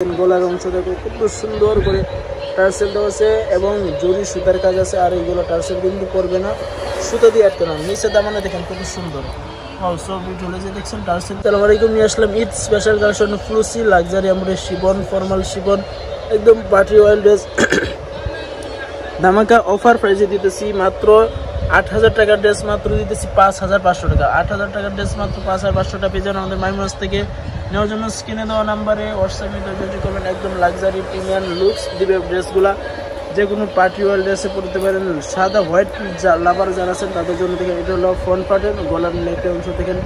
গলার অংশ দেখো খুব সুন্দর করে টার্সেল দেওয়া আছে এবং জরি সুতার কাজ আছে। আর এইগুলো টার্সেল কিন্তু পড়বে না, সুতো দিয়ে আটকে না। নিচে দামানে দেখেন কত সুন্দর দেখছেন টার্সেল। আসসালামু আলাইকুম, নিয়ে আসলাম ঈদ স্পেশাল কালেকশন ফ্লুসি লাক্সারি আমরা শিবন ফর্মাল শিবন একদম পার্টি ওয়াইল ড্রেস ধামাকা অফার প্রাইসে দিতেছি মাত্র ৮,০০০ টাকার ড্রেস মাত্র দিতেছি ৫,৫০০ টাকা। ৮,০০০ টাকার ড্রেস মাত্র ৫,৫০০ টাকা পেয়ে যান আমাদের মাইমাস থেকে। নেওয়ার জন্য স্ক্রিনে দেওয়া নাম্বারে হোয়াটসঅ্যাপে যোগাযোগ করবেন। একদম লাক্সারি প্রিমিয়াম লুকস দিবে ড্রেসগুলা, যে কোনো পার্টি ওয়ার ড্রেসে পড়তে পারেন। সাদা হোয়াইট লাভার যারা আছেন তাদের জন্য দেখেন এটা হলো ফ্রন্ট পার্টের গলার নেকের অংশ দেখেন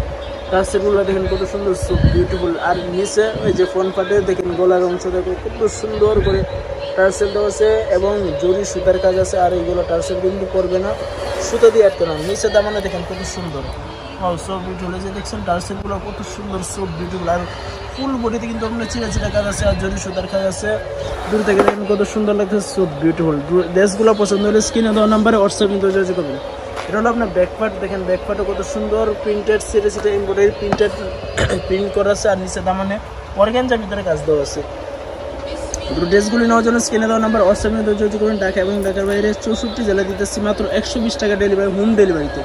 টার্সেলগুলো দেখেন কত সুন্দর বিউটিফুল। আর নিচে ওই যে ফ্রন্ট পার্টে দেখেন গলার অংশ দেখো খুব সুন্দর করে টার্সেল দেওয়া আছে এবং জরি সুতার কাজ আছে। আর এইগুলো টার্সেল কিন্তু পড়বে না, সুতো দিয়ে আটকে না। নিচে দামানে দেখেন কত সুন্দর সব বিউটিফুল। যে দেখছেন টার্সেলগুলো কত সুন্দর সব বিউটিফুল। আর ফুল বডিতে কিন্তু আপনার চিরা চিরা কাজ আছে আর জরি সুতার কাজ আছে। দূর থেকে দেখেন কত সুন্দর লাগছে সব বিউটিফুল। ড্রেসগুলো পছন্দ হলে স্ক্রিনে দেওয়া নাম্বারে হোয়াটসঅ্যাপে যোগাযোগ করবেন। এটা হলো আপনার ব্যাকপার্ট দেখেন, ব্যাকপার্টও কত সুন্দর প্রিন্টেড সিটে সিটে এমব্রয়ডারি প্রিন্টেড প্রিন্ট করা আছে। আর নিচে দামানে অর্গানজার ভিতরে কাজ দেওয়া আছে। ড্রেসগুলি নেওয়ার জন্য স্ক্রিনে দেওয়া নাম্বার হোয়াটসঅ্যাপে যোগাযোগ করবেন। ঢাকা এবং ঢাকার বাইরে 64 জেলা দিতেছি মাত্র 120 টাকা ডেলিভারি, হোম ডেলিভারিতে।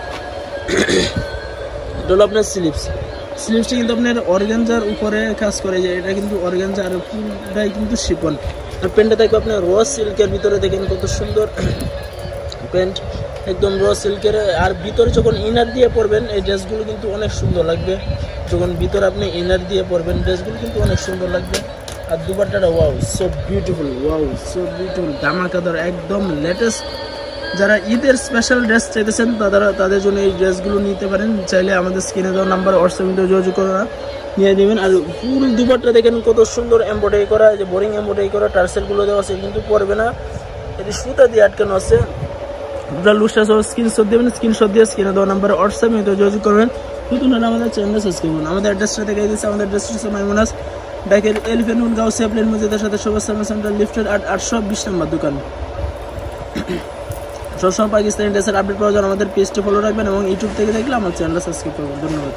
এটা হলো আপনার স্লিপসটা কিন্তু আপনার অর্গানজার উপরে কাজ করে যায়, এটা কিন্তু অর্গানজা আর পুরোটাই কিন্তু শিপন। আর প্যান্টটা থাকবে আপনার র সিল্কের ভিতরে দেখেন কত সুন্দর প্যান্ট, একদম র সিল্কের। আর ভিতরে যখন ইনার দিয়ে পরবেন এই ড্রেসগুলো কিন্তু অনেক সুন্দর লাগবে। যখন ভিতরে আপনি ইনার দিয়ে পরবেন ড্রেসগুলো কিন্তু অনেক সুন্দর লাগবে। আর দুপাট্টাটা wow so beautiful, wow so beautiful ধামাকাদার একদম লেটেস্ট। যারা ঈদের স্পেশাল ড্রেস চাইতেছেন তাদের জন্য এই ড্রেসগুলো নিতে পারেন। চাইলে আমাদের স্ক্রিনে দেওয়া নাম্বার হোয়াটসঅ্যাপে যোগাযোগ করে নিয়ে নেবেন। আর ফুল দুপাট্টা দেখেন কত সুন্দর এমব্রয়ডারি করা, যে বোরিং এমব্রয়ডারি করা টার্সেলগুলো দেওয়া আছে কিন্তু পড়বে না, এটি সুতা দিয়ে আটকানো আছে। লুজটা সহ স্ক্রিনশট দেবেন, স্ক্রিনশট দিয়ে স্ক্রিনে দেওয়া নাম্বারে হোয়াটসঅ্যাপে যোগাযোগ করবেন। নতুন হলে আমাদের চ্যানেলটা সাবস্ক্রাইব করুন। আমাদের অ্যাড্রেসটা দেখে দিচ্ছে, আমাদের অ্যাড্রেসটা হচ্ছে মাইমুনাস ডাকের এলিফেন্ট রোড গাউসিয়া প্লেন মসজিদের সাথে সবার সার্ভিস সেন্টার লিফটেড 820 নম্বর দোকান। সবসময় পাকিস্তানি ড্রেসের আপডেট পাওয়ার জন্য আমাদের পেজটি ফলো রাখবেন এবং ইউটিউব থেকে দেখলে আমার চ্যানেলটা সাবস্ক্রাইব করবেন। ধন্যবাদ।